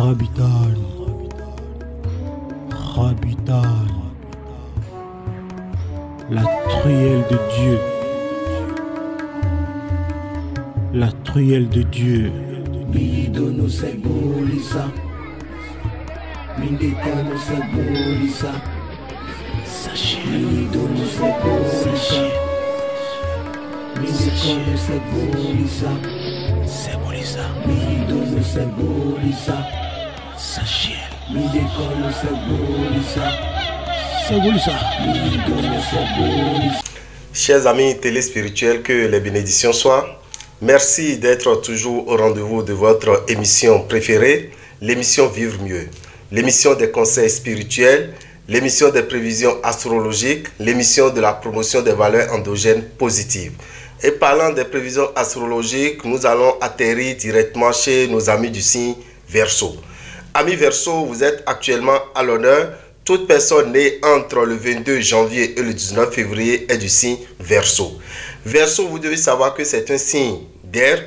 Rabitan, Rabitan, la truelle de Dieu, la truelle de Dieu. Midono Sebolisa, Mindekano Sebolisa, Midono Sebolisa, Mindekano Sebolisa, Sebolisa, Midono Sebolisa, Sachiel, Mindekano Sebolisa, Sebolisa, Midono Sebolisa. Chers amis téléspirituels, que les bénédictions soient. Merci d'être toujours au rendez-vous de votre émission préférée, l'émission Vivre Mieux, l'émission des conseils spirituels, l'émission des prévisions astrologiques, l'émission de la promotion des valeurs endogènes positives. Et parlant des prévisions astrologiques, nous allons atterrir directement chez nos amis du signe Verseau. Amis Verseau, vous êtes actuellement à l'honneur. Toute personne née entre le 22 janvier et le 19 février est du signe Verseau. Verseau, vous devez savoir que c'est un signe d'air.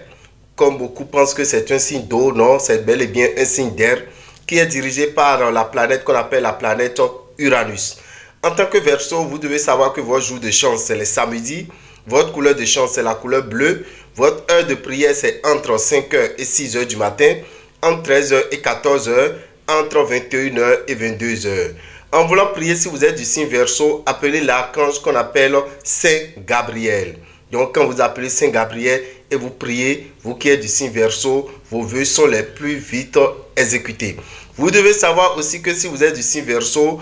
Comme beaucoup pensent que c'est un signe d'eau, non, c'est bel et bien un signe d'air qui est dirigé par la planète qu'on appelle la planète Uranus. En tant que Verseau, vous devez savoir que votre jour de chance, c'est le samedi. Votre couleur de chance, c'est la couleur bleue. Votre heure de prière, c'est entre 5h et 6h du matin, entre 13h et 14h, entre 21h et 22h. En voulant prier, si vous êtes du signe Verseau, appelez l'archange qu'on appelle Saint Gabriel. Donc, quand vous appelez Saint Gabriel et vous priez, vous qui êtes du signe Verseau, vos vœux sont les plus vite exécutés. Vous devez savoir aussi que si vous êtes du signe Verseau,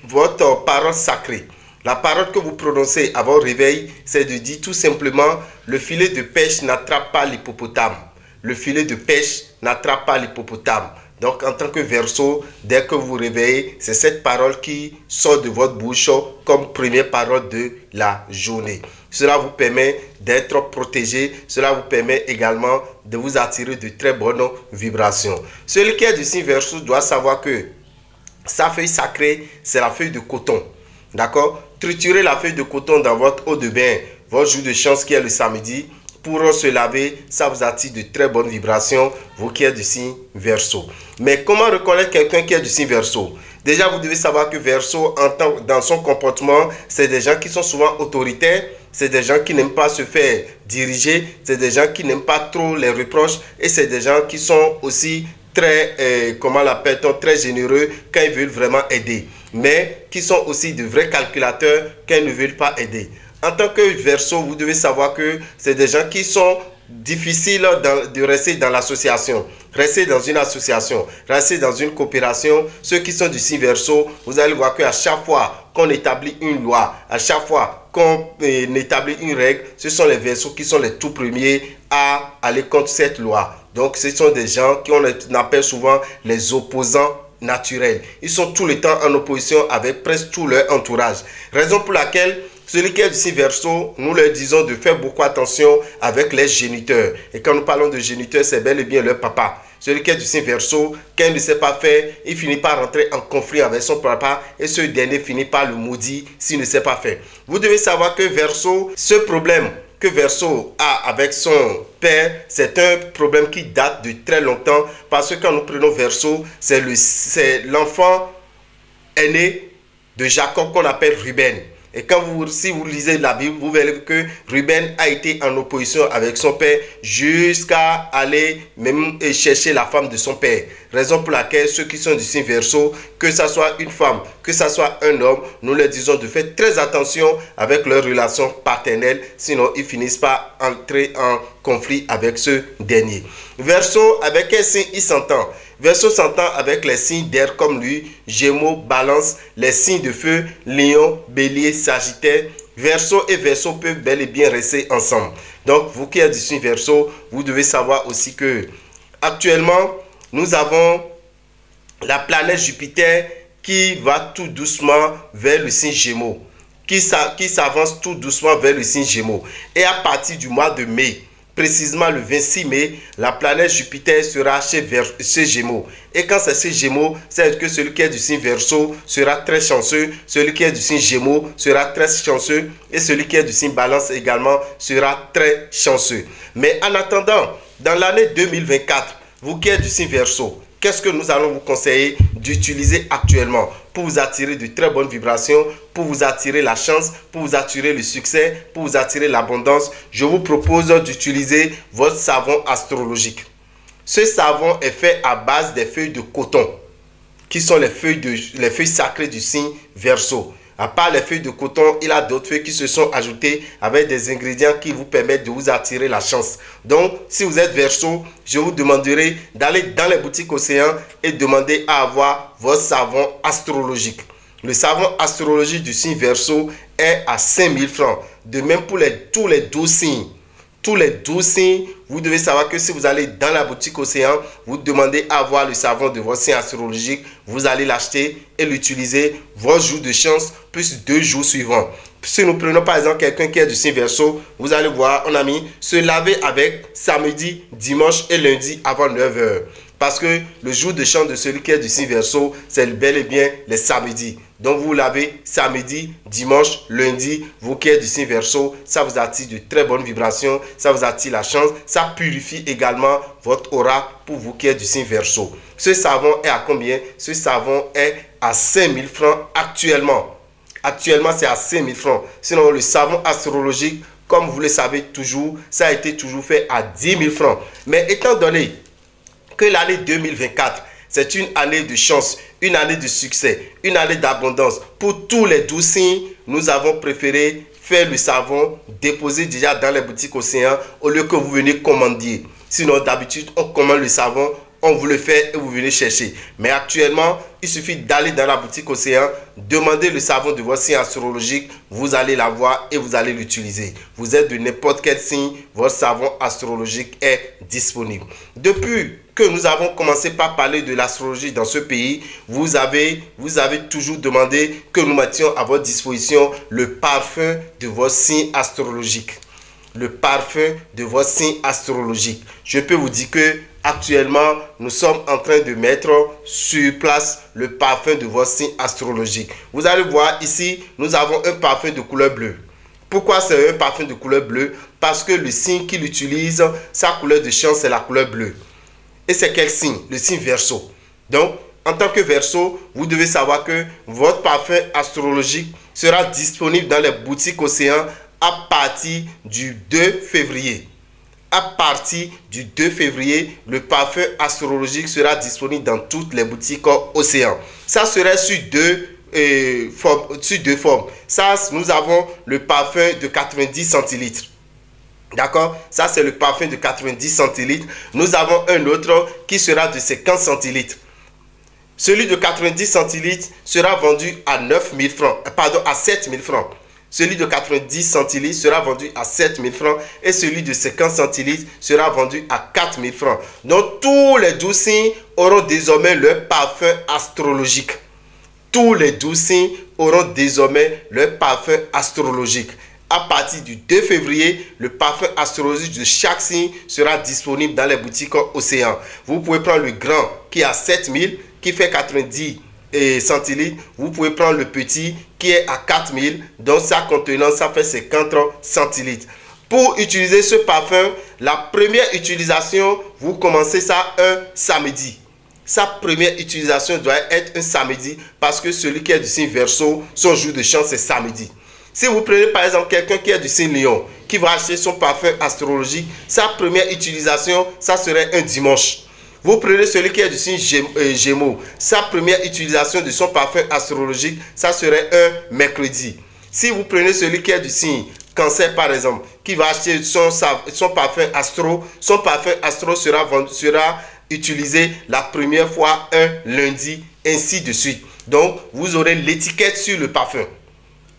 votre parole sacrée, la parole que vous prononcez à votre réveil, c'est de dire tout simplement, le filet de pêche n'attrape pas l'hippopotame. Le filet de pêche n'attrape pas l'hippopotame. Donc, en tant que Verseau, dès que vous vous réveillez, c'est cette parole qui sort de votre bouche comme première parole de la journée. Cela vous permet d'être protégé. Cela vous permet également de vous attirer de très bonnes vibrations. Celui qui est du signe Verseau doit savoir que sa feuille sacrée, c'est la feuille de coton. D'accord? Triturez la feuille de coton dans votre eau de bain, votre jour de chance qui est le samedi. Pour se laver, ça vous attire de très bonnes vibrations, vous qui êtes du signe Verseau. Mais comment reconnaître quelqu'un qui est du signe Verseau? Déjà, vous devez savoir que Verseau, dans son comportement, c'est des gens qui sont souvent autoritaires, c'est des gens qui n'aiment pas se faire diriger, c'est des gens qui n'aiment pas trop les reproches, et c'est des gens qui sont aussi très, comment l'appelle-t-on, très généreux quand ils veulent vraiment aider, mais qui sont aussi de vrais calculateurs quand ils ne veulent pas aider. En tant que Verseau, vous devez savoir que c'est des gens qui sont difficiles de rester dans l'association. Rester dans une association, rester dans une coopération. Ceux qui sont du signe Verseau, vous allez voir qu'à chaque fois qu'on établit une loi, à chaque fois qu'on établit une règle, ce sont les Verseaux qui sont les tout premiers à aller contre cette loi. Donc, ce sont des gens qu'on appelle souvent les opposants naturels. Ils sont tout le temps en opposition avec presque tout leur entourage. Raison pour laquelle celui qui est du signe Verseau, nous leur disons de faire beaucoup attention avec les géniteurs. Et quand nous parlons de géniteurs, c'est bel et bien leur papa. Celui qui est du signe Verseau, quand il ne sait pas faire, il finit par rentrer en conflit avec son papa et ce dernier finit par le maudire s'il ne sait pas faire. Vous devez savoir que Verseau, ce problème que Verseau a avec son père, c'est un problème qui date de très longtemps parce que quand nous prenons Verseau, c'est l'enfant aîné de Jacob qu'on appelle Ruben. Et si vous lisez la Bible, vous verrez que Ruben a été en opposition avec son père jusqu'à aller même chercher la femme de son père. Raison pour laquelle ceux qui sont du signe Verseau, que ce soit une femme, que ce soit un homme, nous leur disons de faire très attention avec leurs relations paternelles, sinon ils finissent par entrer en conflit avec ce dernier. Verseau, avec quel signe il s'entend? Verseau s'entend avec les signes d'air comme lui, Gémeaux, Balance, les signes de feu, Lion, Bélier, Sagittaire. Verseau et Verseau peuvent bel et bien rester ensemble. Donc, vous qui êtes du signe Verseau, vous devez savoir aussi que actuellement, nous avons la planète Jupiter qui va tout doucement vers le signe Gémeaux, qui s'avance tout doucement vers le signe Gémeaux. Et à partir du mois de mai, précisément le 26 mai, la planète Jupiter sera chez Gémeaux. Et quand c'est chez Gémeaux, c'est que celui qui est du signe Verseau sera très chanceux, celui qui est du signe Gémeaux sera très chanceux et celui qui est du signe Balance également sera très chanceux. Mais en attendant, dans l'année 2024, Vous qui êtes du signe Verseau, qu'est-ce que nous allons vous conseiller d'utiliser actuellement pour vous attirer de très bonnes vibrations, pour vous attirer la chance, pour vous attirer le succès, pour vous attirer l'abondance? Je vous propose d'utiliser votre savon astrologique. Ce savon est fait à base des feuilles de coton, qui sont les feuilles sacrées du signe Verseau. À part les feuilles de coton, il y a d'autres feuilles qui se sont ajoutées avec des ingrédients qui vous permettent de vous attirer la chance. Donc, si vous êtes Verseau, je vous demanderai d'aller dans les boutiques Océan et demander à avoir votre savon astrologique. Le savon astrologique du signe Verseau est à 5000 francs. De même pour tous les 12 signes. Tous les 12 signes, vous devez savoir que si vous allez dans la boutique Océan, vous demandez à avoir le savon de votre signe astrologique, vous allez l'acheter et l'utiliser vos jours de chance plus 2 jours suivants. Si nous prenons par exemple quelqu'un qui est du signe Verseau, vous allez voir, on a mis se laver avec samedi, dimanche et lundi avant 9 h. Parce que le jour de chance de celui qui est du signe Verseau, c'est bel et bien les samedis. Donc vous lavez samedi, dimanche, lundi, vous qui êtes du signe Verseau, ça vous attire de très bonnes vibrations, ça vous attire la chance, ça purifie également votre aura pour vous qui êtes du signe Verseau. Ce savon est à combien? Ce savon est à 5000 francs actuellement. Actuellement, c'est à 5000 francs. Sinon, le savon astrologique, comme vous le savez toujours, ça a été toujours fait à 10 000 francs. Mais étant donné que l'année 2024, c'est une année de chance, une année de succès, une année d'abondance. Pour tous les 12 signes, nous avons préféré faire le savon, déposer déjà dans les boutiques Océan au lieu que vous venez commander. Sinon, d'habitude, on commande le savon, on vous le fait et vous venez chercher. Mais actuellement, il suffit d'aller dans la boutique Océan, demander le savon de votre signe astrologique, vous allez l'avoir et vous allez l'utiliser. Vous êtes de n'importe quel signe, votre savon astrologique est disponible. Depuis que nous avons commencé par parler de l'astrologie dans ce pays, vous avez toujours demandé que nous mettions à votre disposition le parfum de votre signe astrologique. Le parfum de votre signe astrologique. Je peux vous dire que actuellement, nous sommes en train de mettre sur place le parfum de votre signe astrologique. Vous allez voir ici, nous avons un parfum de couleur bleue. Pourquoi c'est un parfum de couleur bleue? Parce que le signe qu'il utilise, sa couleur de chance, c'est la couleur bleue. Et c'est quel signe? Le signe Verseau. Donc, en tant que Verseau, vous devez savoir que votre parfum astrologique sera disponible dans les boutiques Océan à partir du 2 février. À partir du 2 février, le parfum astrologique sera disponible dans toutes les boutiques Océan. Ça serait sur deux formes. Ça, nous avons le parfum de 90 centilitres. D'accord? Ça, c'est le parfum de 90 centilitres. Nous avons un autre qui sera de 50 centilitres. Celui de 90 centilitres sera vendu à 9 000 francs. Pardon, à 7 000 francs. Celui de 90 centilitres sera vendu à 7 000 francs et celui de 50 centilitres sera vendu à 4 000 francs. Donc, tous les 12 signes auront désormais leur parfum astrologique. Tous les 12 signes auront désormais leur parfum astrologique. À partir du 2 février, le parfum astrologique de chaque signe sera disponible dans les boutiques Océan. Vous pouvez prendre le grand qui est à 7000, qui fait 90 centilitres. Vous pouvez prendre le petit qui est à 4000, donc sa contenance, ça fait 50 centilitres. Pour utiliser ce parfum, la première utilisation, vous commencez ça un samedi. Sa première utilisation doit être un samedi parce que celui qui est du signe Verseau, son jour de chance c'est samedi. Si vous prenez par exemple quelqu'un qui est du signe Lion, qui va acheter son parfum astrologique, sa première utilisation, ça serait un dimanche. Vous prenez celui qui est du signe Gémeaux, sa première utilisation de son parfum astrologique, ça serait un mercredi. Si vous prenez celui qui est du signe Cancer par exemple, qui va acheter son parfum astro, son parfum astro sera utilisé la première fois un lundi, ainsi de suite. Donc, vous aurez l'étiquette sur le parfum.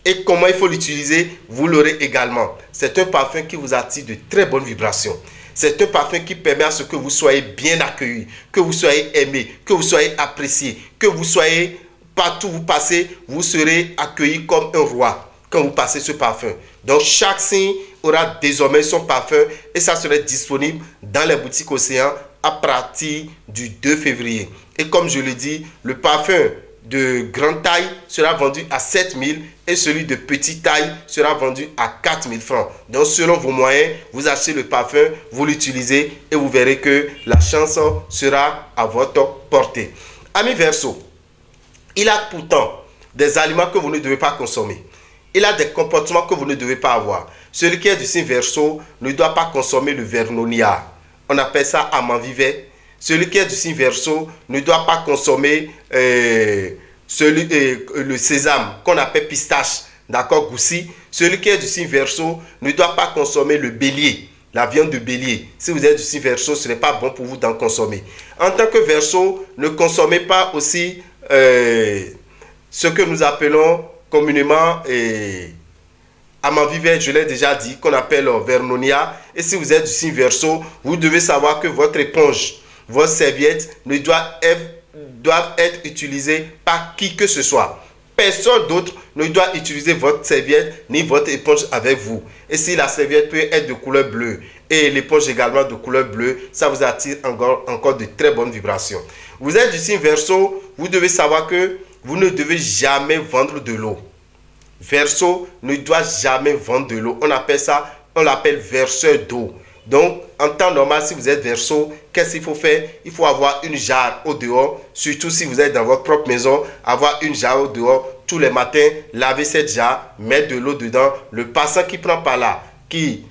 Et comment il faut l'utiliser, vous l'aurez également. C'est un parfum qui vous attire de très bonnes vibrations. C'est un parfum qui permet à ce que vous soyez bien accueillis, que vous soyez aimé, que vous soyez apprécié, que vous soyez, partout où vous passez, vous serez accueilli comme un roi quand vous passez ce parfum. Donc, chaque signe aura désormais son parfum et ça sera disponible dans les boutiques Océan à partir du 2 février. Et comme je le dis, le parfum de grande taille sera vendu à 7 000 et celui de petite taille sera vendu à 4 000 francs. Donc, selon vos moyens, vous achetez le parfum, vous l'utilisez et vous verrez que la chance sera à votre portée. Ami Verseau, il a pourtant des aliments que vous ne devez pas consommer. Il a des comportements que vous ne devez pas avoir. Celui qui est du signe Verseau ne doit pas consommer le vernonia. On appelle ça amanvivet. Celui qui est du signe Verseau ne doit pas consommer le sésame qu'on appelle pistache, d'accord, goussi. Celui qui est du signe Verseau ne doit pas consommer le bélier, la viande de bélier. Si vous êtes du signe Verseau, ce n'est pas bon pour vous d'en consommer. En tant que Verseau, ne consommez pas aussi ce que nous appelons communément amanvivet, je l'ai déjà dit, qu'on appelle vernonia. Et si vous êtes du signe Verseau, vous devez savoir que votre éponge, votre serviette ne doivent être utilisées par qui que ce soit. Personne d'autre ne doit utiliser votre serviette ni votre éponge avec vous. Et si la serviette peut être de couleur bleue et l'éponge également de couleur bleue, ça vous attire encore de très bonnes vibrations. Vous êtes du signe Verseau, vous devez savoir que vous ne devez jamais vendre de l'eau. Verseau ne doit jamais vendre de l'eau. On l'appelle verseur d'eau. Donc, en temps normal, si vous êtes Verseau, qu'est-ce qu'il faut faire? Il faut avoir une jarre au dehors, surtout si vous êtes dans votre propre maison, avoir une jarre au dehors tous les matins, laver cette jarre, mettre de l'eau dedans. Le passant qui prend par là, qui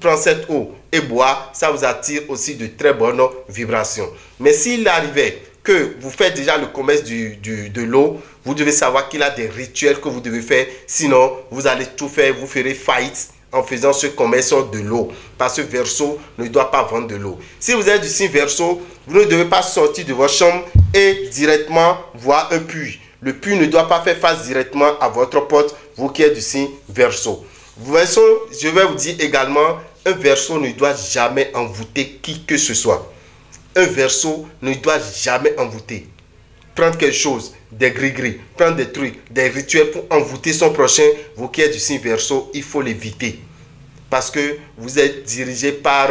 prend cette eau et boit, ça vous attire aussi de très bonnes vibrations. Mais s'il arrivait que vous faites déjà le commerce de l'eau, vous devez savoir qu'il y a des rituels que vous devez faire, sinon vous allez tout faire, vous ferez faillite en faisant ce commerce de l'eau. Parce que Verseau ne doit pas vendre de l'eau. Si vous êtes du signe Verseau, vous ne devez pas sortir de votre chambre et directement voir un puits. Le puits ne doit pas faire face directement à votre porte, vous qui êtes du signe Verseau. Verseau, je vais vous dire également, un Verseau ne doit jamais envoûter qui que ce soit. Un Verseau ne doit jamais envoûter. Prendre quelque chose, des gris-gris, prendre des trucs, des rituels pour envoûter son prochain, vous qui êtes du signe Verseau, il faut l'éviter. Parce que vous êtes dirigé par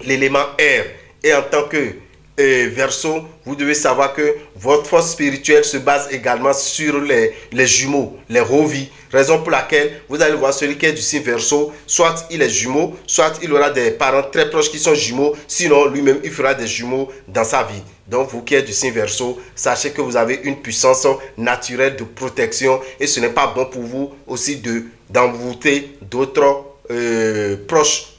l'élément air. Et en tant que Verseau, vous devez savoir que votre force spirituelle se base également sur les jumeaux, les rovis. Raison pour laquelle vous allez voir celui qui est du signe Verseau, soit il est jumeau, soit il aura des parents très proches qui sont jumeaux, sinon lui-même il fera des jumeaux dans sa vie. Donc vous qui êtes du signe Verseau, sachez que vous avez une puissance naturelle de protection et ce n'est pas bon pour vous aussi d'envoûter d'autres proches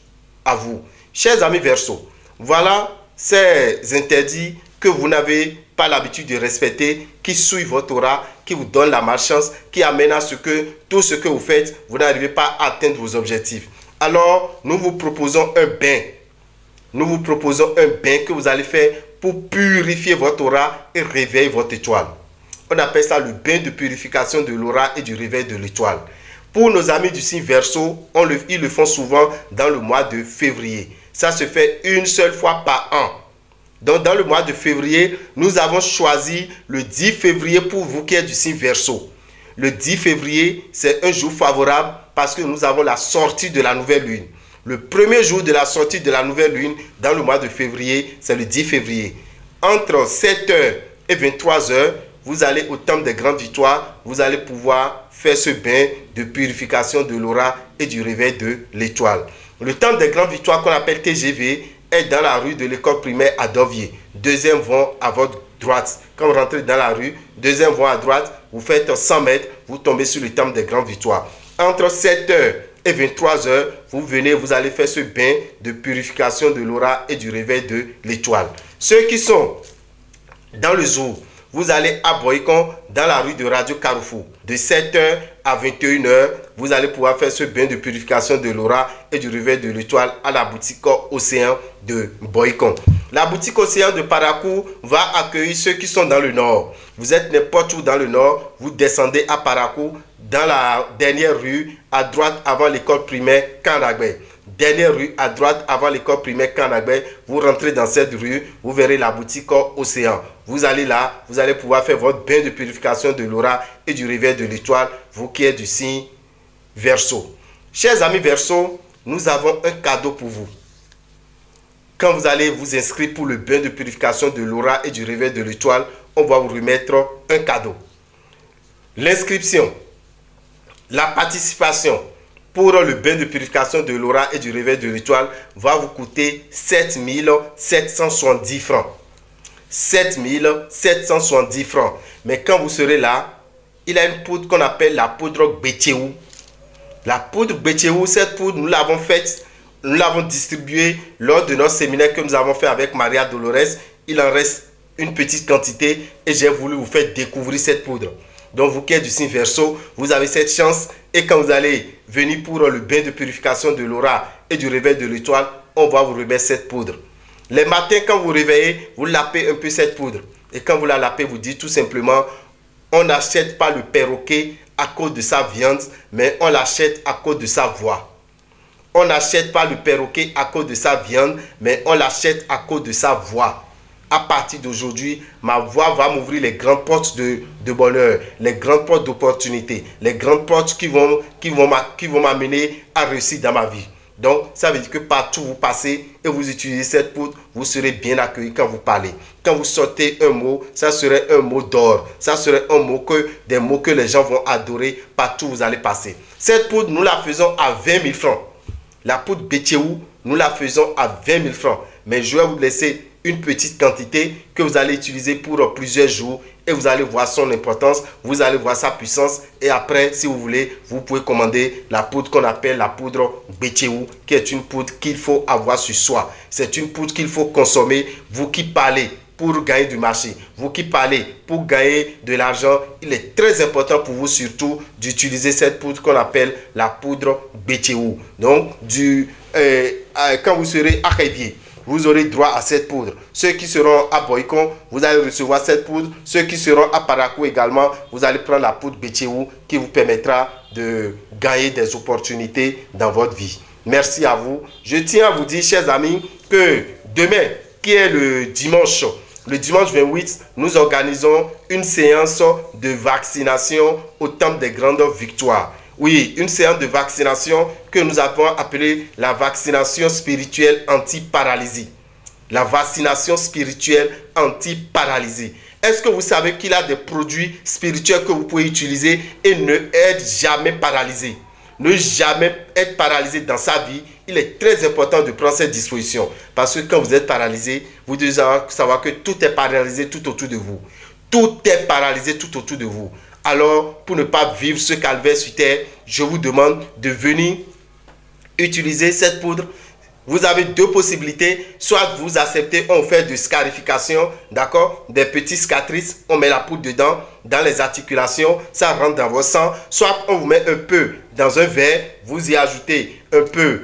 à vous. Chers amis Verseau, voilà ces interdits que vous n'avez pas l'habitude de respecter, qui souillent votre aura, qui vous donnent la malchance, qui amènent à ce que tout ce que vous faites, vous n'arrivez pas à atteindre vos objectifs. Alors, nous vous proposons un bain. Nous vous proposons un bain que vous allez faire pour purifier votre aura et réveiller votre étoile. On appelle ça le bain de purification de l'aura et du réveil de l'étoile. Pour nos amis du signe Verseau, ils le font souvent dans le mois de février. Ça se fait une seule fois par an. Donc, dans le mois de février, nous avons choisi le 10 février pour vous qui êtes du signe Verseau. Le 10 février, c'est un jour favorable parce que nous avons la sortie de la nouvelle lune. Le premier jour de la sortie de la nouvelle lune dans le mois de février, c'est le 10 février. Entre 7h et 23h, vous allez au temple des grandes victoires, vous allez pouvoir faire ce bain de purification de l'aura et du réveil de l'étoile. Le temple des grandes victoires qu'on appelle TGV est dans la rue de l'école primaire à Dovier. Deuxième vont à votre droite. Quand vous rentrez dans la rue, deuxième vont à droite, vous faites 100 mètres, vous tombez sur le temple des grandes victoires. Entre 7h et 23h, vous venez, vous allez faire ce bain de purification de l'aura et du réveil de l'étoile. Ceux qui sont dans le jour, vous allez à Boycon, dans la rue de Radio Carrefour. De 7h à 21h, vous allez pouvoir faire ce bain de purification de l'aura et du réveil de l'étoile à la boutique Océan de Boycon. La boutique Océan de Parakou va accueillir ceux qui sont dans le nord. Vous êtes n'importe où dans le nord, vous descendez à Parakou, dans la dernière rue, à droite avant l'école primaire Kandagbe. Dernière rue à droite avant l'école primaire Kandagbe, vous rentrez dans cette rue, vous verrez la boutique Océan. Vous allez là, vous allez pouvoir faire votre bain de purification de l'aura et du réveil de l'étoile, vous qui êtes du signe Verseau. Chers amis Verseau, nous avons un cadeau pour vous. Quand vous allez vous inscrire pour le bain de purification de l'aura et du réveil de l'étoile, on va vous remettre un cadeau. L'inscription, la participation pour le bain de purification de l'aura et du réveil de l'étoile va vous coûter 7 770 francs. 7 770 francs. Mais quand vous serez là, il y a une poudre qu'on appelle la poudre Betcheou. La poudre Betcheou, cette poudre, nous l'avons faite, nous l'avons distribuée lors de notre séminaire que nous avons fait avec Maria Dolores. Il en reste une petite quantité et j'ai voulu vous faire découvrir cette poudre. Donc vous qui êtes du signe Verseau, vous avez cette chance et quand vous allez venir pour le bain de purification de l'aura et du réveil de l'étoile, on va vous remettre cette poudre. Les matins quand vous réveillez, vous lapez un peu cette poudre. Et quand vous la lapez, vous dites tout simplement, on n'achète pas le perroquet à cause de sa viande, mais on l'achète à cause de sa voix. On n'achète pas le perroquet à cause de sa viande, mais on l'achète à cause de sa voix. À partir d'aujourd'hui, ma voix va m'ouvrir les grandes portes de bonheur, les grandes portes d'opportunité, les grandes portes qui vont m'amener à réussir dans ma vie. Donc, ça veut dire que partout où vous passez et vous utilisez cette poudre, vous serez bien accueilli quand vous parlez. Quand vous sortez un mot, ça serait un mot d'or. Ça serait des mots que les gens vont adorer partout où vous allez passer. Cette poudre, nous la faisons à 20 000 francs. La poudre Betcheou, nous la faisons à 20 000 francs. Mais je vais vous laisser une petite quantité que vous allez utiliser pour plusieurs jours et vous allez voir son importance, vous allez voir sa puissance et après, si vous voulez, vous pouvez commander la poudre qu'on appelle la poudre Betcheou, qui est une poudre qu'il faut avoir sur soi. C'est une poudre qu'il faut consommer, vous qui parlez pour gagner du marché, vous qui parlez pour gagner de l'argent, il est très important pour vous surtout d'utiliser cette poudre qu'on appelle la poudre Betcheou. Donc, quand vous serez à Révier, vous aurez droit à cette poudre. Ceux qui seront à Boycon, vous allez recevoir cette poudre. Ceux qui seront à Parakou également, vous allez prendre la poudre Betcheou qui vous permettra de gagner des opportunités dans votre vie. Merci à vous. Je tiens à vous dire, chers amis, que demain, qui est le dimanche 28, nous organisons une séance de vaccination au Temple des Grandes Victoires. Oui, une séance de vaccination que nous avons appelée la vaccination spirituelle anti-paralysie. La vaccination spirituelle anti-paralysie. Est-ce que vous savez qu'il y a des produits spirituels que vous pouvez utiliser et ne être jamais paralysé? Ne jamais être paralysé dans sa vie. Il est très important de prendre cette disposition. Parce que quand vous êtes paralysé, vous devez savoir que tout est paralysé tout autour de vous. Tout est paralysé tout autour de vous. Alors, pour ne pas vivre ce calvaire sur terre, je vous demande de venir utiliser cette poudre. Vous avez deux possibilités. Soit vous acceptez, on fait de scarification, d'accord? Des petites cicatrices, on met la poudre dedans, dans les articulations, ça rentre dans votre sang. Soit on vous met un peu dans un verre, vous y ajoutez un peu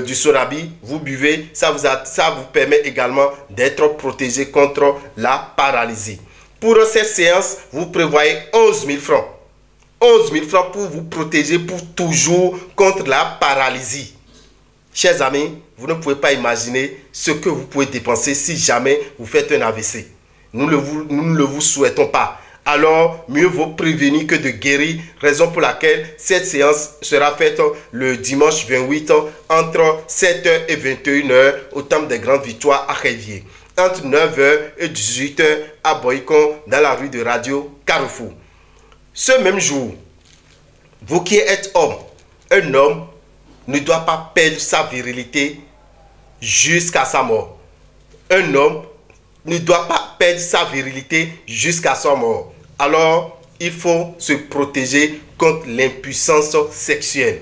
du sorabi, vous buvez. Ça vous permet également d'être protégé contre la paralysie. Pour cette séance, vous prévoyez 11 000 francs. 11 000 francs pour vous protéger pour toujours contre la paralysie. Chers amis, vous ne pouvez pas imaginer ce que vous pouvez dépenser si jamais vous faites un AVC. Nous ne le vous souhaitons pas. Alors, mieux vaut prévenir que de guérir, raison pour laquelle cette séance sera faite le dimanche 28 entre 7h et 21h au Temple des Grandes Victoires à Révier. Entre 9h et 18h à Boycon dans la rue de Radio Carrefour. Ce même jour, vous qui êtes homme, un homme ne doit pas perdre sa virilité jusqu'à sa mort. Un homme ne doit pas perdre sa virilité jusqu'à sa mort. Alors, il faut se protéger contre l'impuissance sexuelle.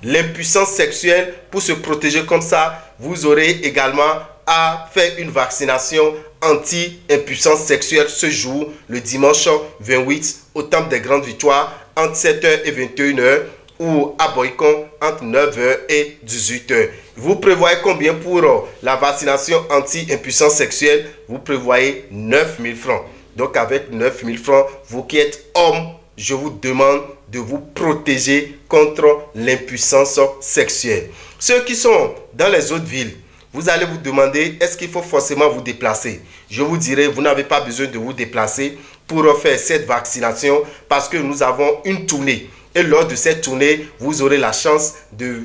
L'impuissance sexuelle, pour se protéger comme ça, vous aurez également à faire une vaccination anti-impuissance sexuelle ce jour, le dimanche 28, au Temple des Grandes Victoires, entre 7h et 21h, ou à Boycon, entre 9h et 18h. Vous prévoyez combien pour la vaccination anti-impuissance sexuelle? Vous prévoyez 9 000 francs. Donc avec 9 000 francs, vous qui êtes homme, je vous demande de vous protéger contre l'impuissance sexuelle. Ceux qui sont dans les autres villes, vous allez vous demander, est-ce qu'il faut forcément vous déplacer? Je vous dirai, vous n'avez pas besoin de vous déplacer pour faire cette vaccination parce que nous avons une tournée. Et lors de cette tournée, vous aurez la chance de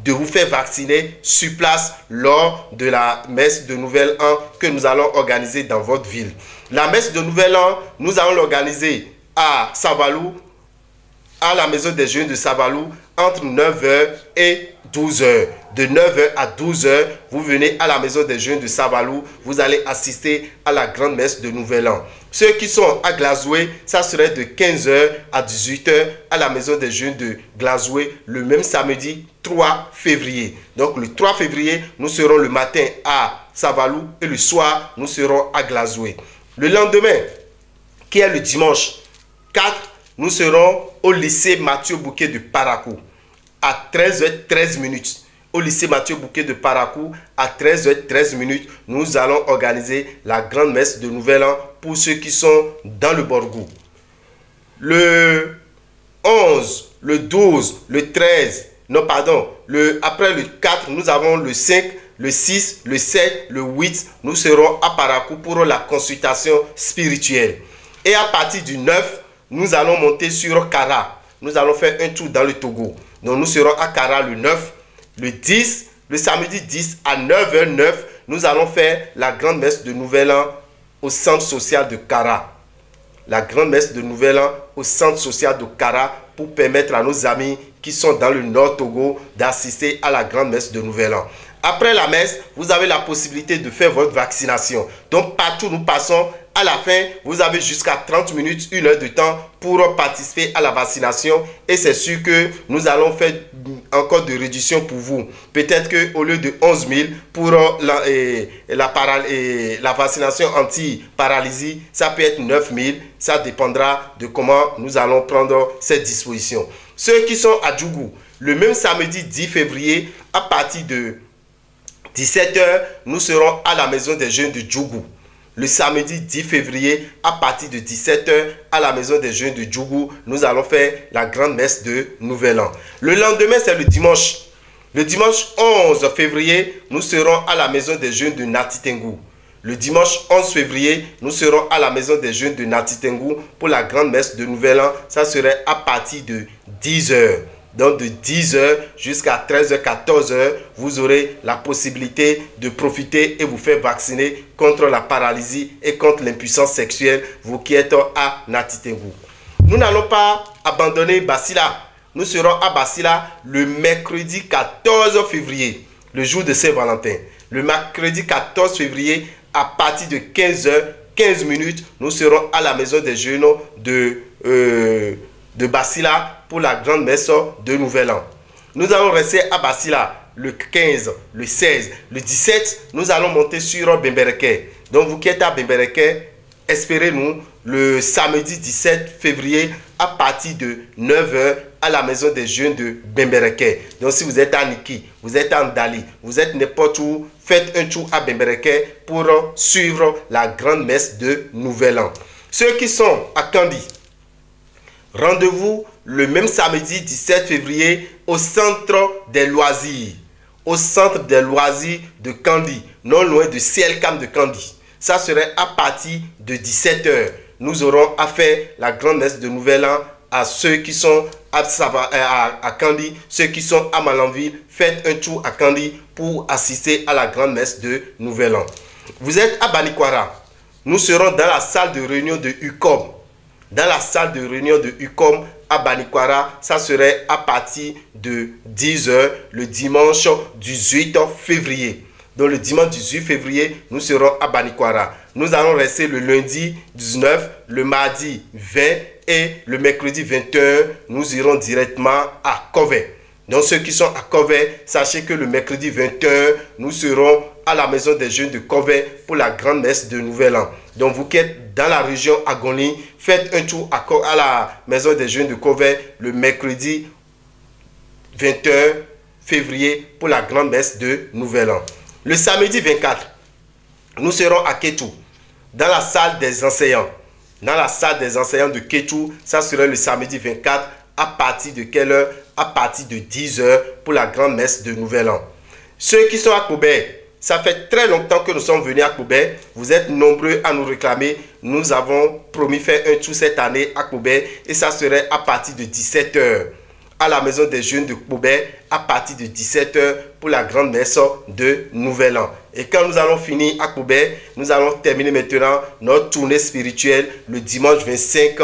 vous faire vacciner sur place lors de la messe de Nouvel An que nous allons organiser dans votre ville. La messe de Nouvel An, nous allons l'organiser à Savalou, à la maison des jeunes de Savalou, entre 9h et 12h. De 9h à 12h, vous venez à la maison des jeunes de Savalou, vous allez assister à la grande messe de Nouvel An. Ceux qui sont à Glazoué, ça serait de 15h à 18h à la maison des jeunes de Glazoué, le même samedi 3 février. Donc le 3 février, nous serons le matin à Savalou et le soir, nous serons à Glazoué. Le lendemain, qui est le dimanche 4, nous serons au lycée Mathieu Bouquet de Parakou à 13h13. Au lycée Mathieu Bouquet de Parakou à 13h13, nous allons organiser la grande messe de Nouvel An pour ceux qui sont dans le Borgou. Le 11, le 12, le 13, non pardon, après le 4, nous avons le 5, le 6, le 7, le 8, nous serons à Parakou pour la consultation spirituelle. Et à partir du 9, nous allons monter sur Kara. Nous allons faire un tour dans le Togo. Donc nous serons à Kara le 9. Le 10, le samedi 10 à 9h09, nous allons faire la grande messe de Nouvel An au centre social de Kara. La grande messe de Nouvel An au centre social de Kara pour permettre à nos amis qui sont dans le nord Togo d'assister à la grande messe de Nouvel An. Après la messe, vous avez la possibilité de faire votre vaccination. Donc partout nous passons, à la fin, vous avez jusqu'à 30 minutes, 1 heure de temps pour participer à la vaccination. Et c'est sûr que nous allons faire encore de réduction pour vous. Peut-être qu'au lieu de 11 000 pour la vaccination anti-paralysie, ça peut être 9 000. Ça dépendra de comment nous allons prendre cette disposition. Ceux qui sont à Djougou, le même samedi 10 février, à partir de 17h, nous serons à la maison des jeunes de Djougou. Le samedi 10 février, à partir de 17h, à la maison des jeunes de Djougou, nous allons faire la grande messe de Nouvel An. Le lendemain, c'est le dimanche. Le dimanche 11 février, nous serons à la maison des jeunes de Natitengou. Le dimanche 11 février, nous serons à la maison des jeunes de Natitengou pour la grande messe de Nouvel An. Ça serait à partir de 10h. Donc de 10h jusqu'à 13h, 14h, vous aurez la possibilité de profiter et vous faire vacciner contre la paralysie et contre l'impuissance sexuelle, vous qui êtes à Natitengou. Nous n'allons pas abandonner Basila. Nous serons à Basila le mercredi 14 février, le jour de Saint-Valentin. Le mercredi 14 février, à partir de 15h15, nous serons à la maison des jeunes de Basila pour la grande messe de Nouvel An. Nous allons rester à Basila le 15, le 16, le 17, nous allons monter sur Bembereke. Donc vous qui êtes à Bembereke, espérez-nous le samedi 17 février à partir de 9h à la maison des jeunes de Bembereke. Donc si vous êtes à Niki, vous êtes à Ndali, vous êtes n'importe où, faites un tour à Bembereke pour suivre la grande messe de Nouvel An. Ceux qui sont à Kandi, rendez-vous le même samedi 17 février au centre des loisirs. Au centre des loisirs de Kandi, non loin de CLCAM de Kandi. Ça serait à partir de 17h. Nous aurons à faire la grande messe de Nouvel An à ceux qui sont à Kandi, ceux qui sont à Malanville. Faites un tour à Kandi pour assister à la grande messe de Nouvel An. Vous êtes à Banikwara. Nous serons dans la salle de réunion de UCOM. Dans la salle de réunion de UCOM à Banikwara, ça serait à partir de 10h le dimanche 18 février. Donc le dimanche 18 février, nous serons à Banikwara. Nous allons rester le lundi 19, le mardi 20 et le mercredi 21, nous irons directement à Kové. Donc ceux qui sont à Kové, sachez que le mercredi 21, nous serons à la maison des jeunes de Kové pour la grande messe de Nouvel An. Donc vous qui êtes dans la région Agoni, faites un tour à la maison des jeunes de Kové le mercredi 21 février pour la grande messe de Nouvel An. Le samedi 24, nous serons à Kétou, dans la salle des enseignants. Dans la salle des enseignants de Kétou, ça serait le samedi 24, à partir de quelle heure? À partir de 10h pour la grande messe de Nouvel An. Ceux qui sont à Koubé, ça fait très longtemps que nous sommes venus à Koubé. Vous êtes nombreux à nous réclamer. Nous avons promis faire un tour cette année à Koubé et ça serait à partir de 17h. à la maison des jeunes de Koubert à partir de 17 h pour la grande messe de Nouvel An. Et quand nous allons finir à Koubert, nous allons terminer maintenant notre tournée spirituelle le dimanche 25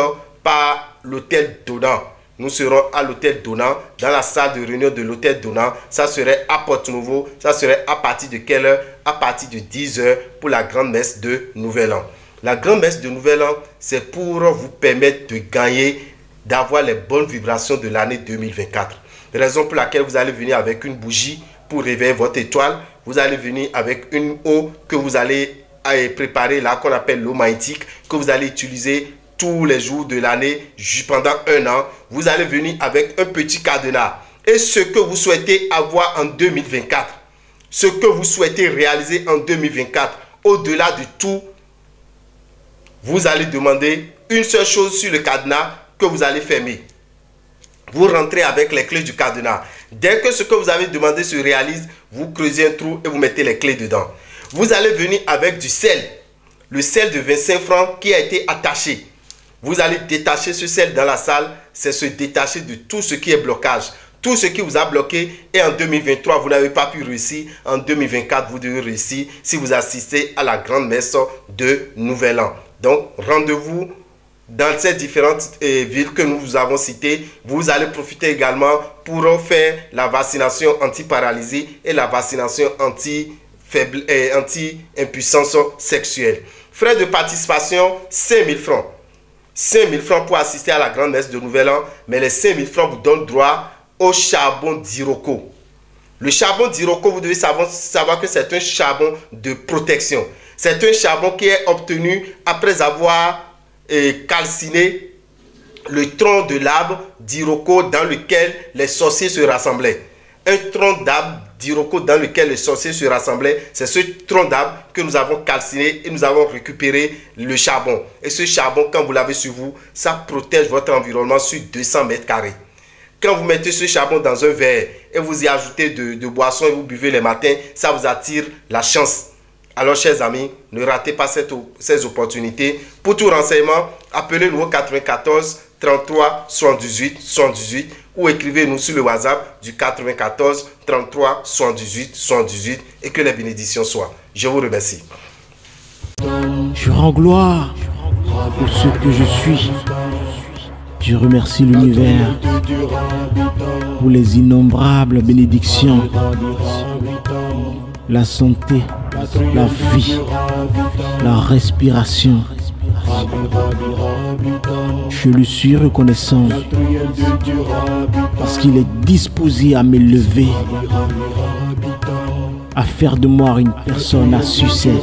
par l'hôtel Donant. Nous serons à l'hôtel Donant, dans la salle de réunion de l'hôtel Donant. Ça serait à Porte-Nouveau. Ça serait à partir de quelle heure? À partir de 10 h pour la grande messe de Nouvel An. La grande messe de Nouvel An, c'est pour vous permettre de gagner, d'avoir les bonnes vibrations de l'année 2024. Raison pour laquelle vous allez venir avec une bougie pour réveiller votre étoile. Vous allez venir avec une eau que vous allez préparer là, qu'on appelle l'eau magnétique, que vous allez utiliser tous les jours de l'année pendant un an. Vous allez venir avec un petit cadenas. Et ce que vous souhaitez avoir en 2024, ce que vous souhaitez réaliser en 2024, au-delà de tout, vous allez demander une seule chose sur le cadenas que vous allez fermer. Vous rentrez avec les clés du cadenas. Dès que ce que vous avez demandé se réalise, vous creusez un trou et vous mettez les clés dedans. Vous allez venir avec du sel. Le sel de 25 francs qui a été attaché. Vous allez détacher ce sel dans la salle. C'est se détacher de tout ce qui est blocage. Tout ce qui vous a bloqué. Et en 2023, vous n'avez pas pu réussir. En 2024, vous devez réussir si vous assistez à la grande messe de Nouvel An. Donc, rendez-vous dans ces différentes villes que nous vous avons citées. Vous allez profiter également pour faire la vaccination anti-paralysie et la vaccination anti-impuissance sexuelle. Frais de participation, 5 000 francs. 5 000 francs pour assister à la grande messe de Nouvel An. Mais les 5 000 francs vous donnent droit au charbon d'Iroko. Le charbon d'Iroko, vous devez savoir que c'est un charbon de protection. C'est un charbon qui est obtenu après avoir calciné le tronc de l'arbre d'Iroko dans lequel les sorciers se rassemblaient. Un tronc d'arbre d'Iroko dans lequel les sorciers se rassemblaient, c'est ce tronc d'arbre que nous avons calciné et nous avons récupéré le charbon. Et ce charbon, quand vous l'avez sur vous, ça protège votre environnement sur 200 mètres carrés. Quand vous mettez ce charbon dans un verre et vous y ajoutez de boissons et vous buvez les matins, ça vous attire la chance. Alors, chers amis, ne ratez pas ces opportunités. Pour tout renseignement, appelez-nous au 94 33 78 78 ou écrivez-nous sur le WhatsApp du 94 33 78 78 et que les bénédictions soient. Je vous remercie. Je rends gloire pour ce que je suis. Je remercie l'univers pour les innombrables bénédictions, la santé, la vie, la respiration. Je lui suis reconnaissant parce qu'il est disposé à m'élever, à faire de moi une personne à succès.